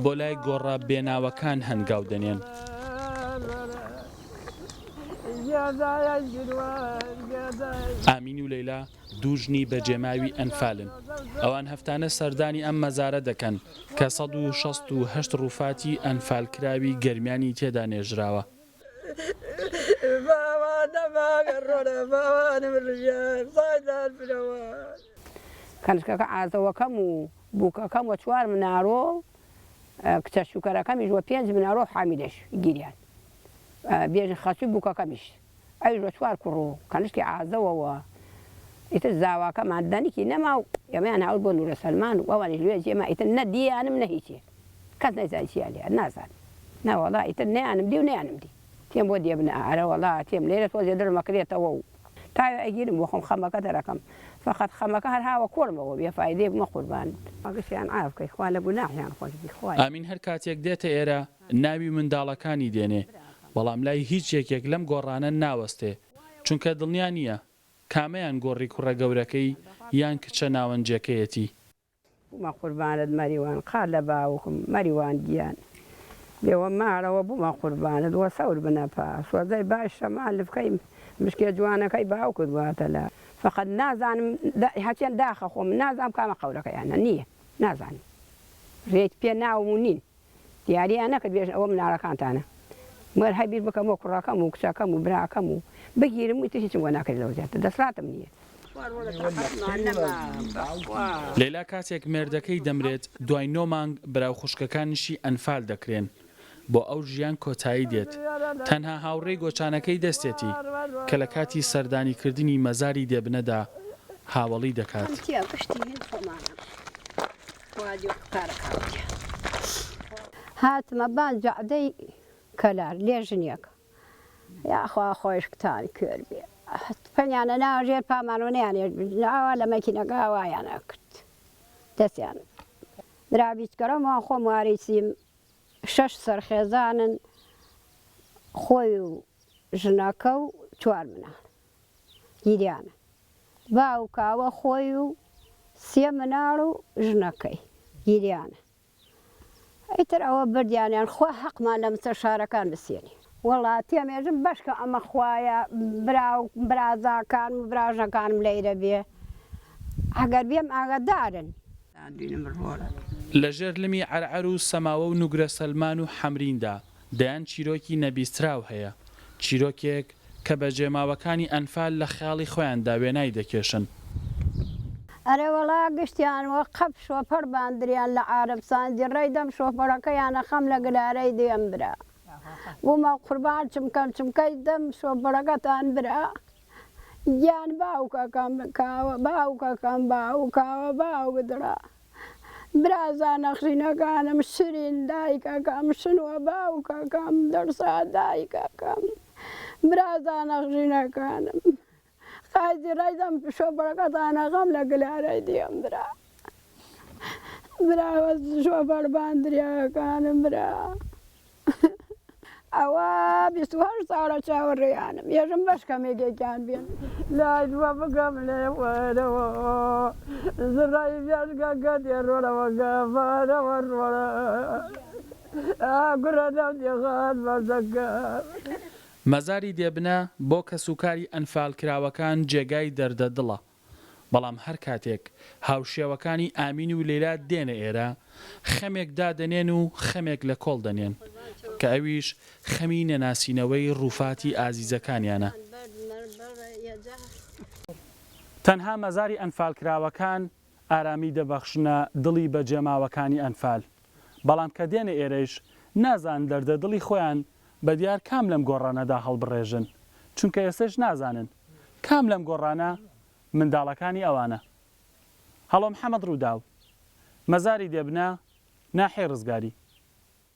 بۆ لای گۆڕە بێناوەکان هەنگاو دەنێن. ئامین و لەیلا دووژنی بەجێماوی ئەنفالن. ئەوان هەفتانە سەردانی ئەم مەزارە دەکەن کە 168 ڕووفاتی ئەنفالکراوی گەرمیانی تێدا نێژراوە. کەنجکەکە ئازەوەکەم و بووکەکەم وە 4 منارۆ کچە شوکەرەکەمیش وە 5 منارۆ حامیلش گیریان بێژ خەچی بووکەکەمیش ئەویش وە 4 کوڕۆ کەنجکی ئازەوەوە ئیتر زاواکەمان دەنیکی نەما و ئێمەیان هاوت بۆ نورە سەلمان و ئەوانیش لێ جێما ئیتر نە دییانم نە هیچێ کەس نەیزانی چیان لێ نازان ناوەڵا ئیتر نەیانم دی و نەیانم دی تێم بۆ دێبنە ئارە وەڵا تێم لێرە تۆزێ دڵمەکرێتەوە و تاوێ ئەگیرم بۆ خۆم خەمەکە دەرەکەم فقط خەمەکە هەر هاوە کۆڵمەوە بێفایدێ بمە قوربان ئەگەشیان ئافکەی خوا لە گوناحیان خۆشبی خوای. ئامین هەر کاتێک دێتە ئێرە ناوی منداڵەکانی دێنێ بەڵام لای هیچ یەکێک لەم گۆڕانە ناوەستێ چونکە دڵنیا نییە کامەیان گۆڕی کوڕە گەورەکەی یان کچە ناوەنجەکەیەتی. بوومە قوربانت مەریوان قال لە باوکم مەریوان گیان بێوە مارەوە بوومە قوربانت وە سەور بنەپا سۆزەی باش شەمان لە بکەی مشکێ جوانەکەی باوکت واتە لە فقط نازانم هەچێن داخە خۆم نازانم کامە قەورەکەیانە نییە نازانم ڕێک پێ ناوم نین دیارییان نەکرد بێژن ئەوە منارەکانتانە مەر هەبیر بکەم وە کوڕەکەم و کچەکەم و براکەم و بگیرم ویتر هیچم وە ناکرد لەوە زیاتر دەسڵاتم نییە. لەیلا کاتێک مێردەکەی دەمرێت دوای 9 مانگ براو خوشکەکانیشی ئەنفال دەکرێن بۆ ئەو ژیان کۆتایی دێت تەنها هاوڕێی گۆچانەکەی دەستێتی کە لە کاتی سەردانیکردنی مەزاری دێبنەدا هاوڵی دەکات. هاتمە بان جعدەی کەلار لێ ژنیەکە یاخوا خۆش کتانی کرد بێ پەنیانە ناوژێر پامانۆنیانێ ناوە لە مەکینەکە هەوایانە کرد دەستیان درابیتکەرەمەوە خۆم واریسیم 6 سەرخێزانن خۆی و ژنەکە و 4 منار گیریانە باوکاوە خۆی و 3 منار و ژنەکەی گیریانە ئیتر ئەوە بردیانیان خۆ حەقمان لە مستەشارەکان بسێنی وەڵا تێمێژم بەشکە ئەمە خوایە برازاکان و براژەکانم لەیرە بێ ئەگەر بێم ئاگادارن. لە ژێرلمی عەرعەر و سەماوە و نوگرە سەلمان و حەمریندا دەیان چیرۆکی نەبیستراو هەیە چیرۆکێک کە بە جێماوەکانی ئەنفال لە خیاڵی خۆیاندا وێنای دەکێشن. ئەرێ وەڵا گشتیانوە قەپ شۆپەر باندریان لە عارەبساندی ڕێیدەم شۆپەرەکەیانە خەم لە گلارەی دێم برا بوومە قوربان چمکەی دەم شۆپەرەکەتان برا گیان باوکەکەم کاوە باوکەکەم باوکاوە باو بدرا برازا نەخشینەکانم شرین دایکەکەم شنووە باوکەکەم دەرسا دایکەکەم برازا نەخشینەکانم قازی ڕێدەم شۆپەرەکەتانە غەم لە گلارەی دێم برا براوە شۆپەر باندریەکانم برا ئەوە 28 ساڵە چاوەڕێیانم ێژم بەشکەمێکێکیان بێن لاجوە بگەم لێوەرەوە زڕای بێژگەکە دێڕۆرەوە گەفارەوە ڕۆرە گورە دەم دێغان بەزەکە. مەزاری دێبنە بۆ کەسوکاری ئەنفالکراوەکان جێگای دەردەدڵە بەڵام هەر کاتێک هاوشێوەکانی ئامین و لەیلا دێنە ئێرە خەمێک دادەنێن و خەمێک لە کۆڵ دەنێن کە ئەویش خەمی نەناسینەوەی ڕووفاتی ئازیزەکانیانە. تەنها مەزاری ئەنفالکراوەکان ئارامی دەبەخشنە دڵی بە جێماوەکانی ئەنفال بەڵام کە دێنە ئێرەش نازان دەردەدڵی خۆیان بە دیار کام لەم گۆڕانەدا هەڵبڕێژن چونکە ئێستش نازانن کام لەم گۆڕانە منداڵەکانی ئەوانە. هەڵۆ محەممەد ڕووداو مەزاری دێبنە ناحێ ڕزگاری.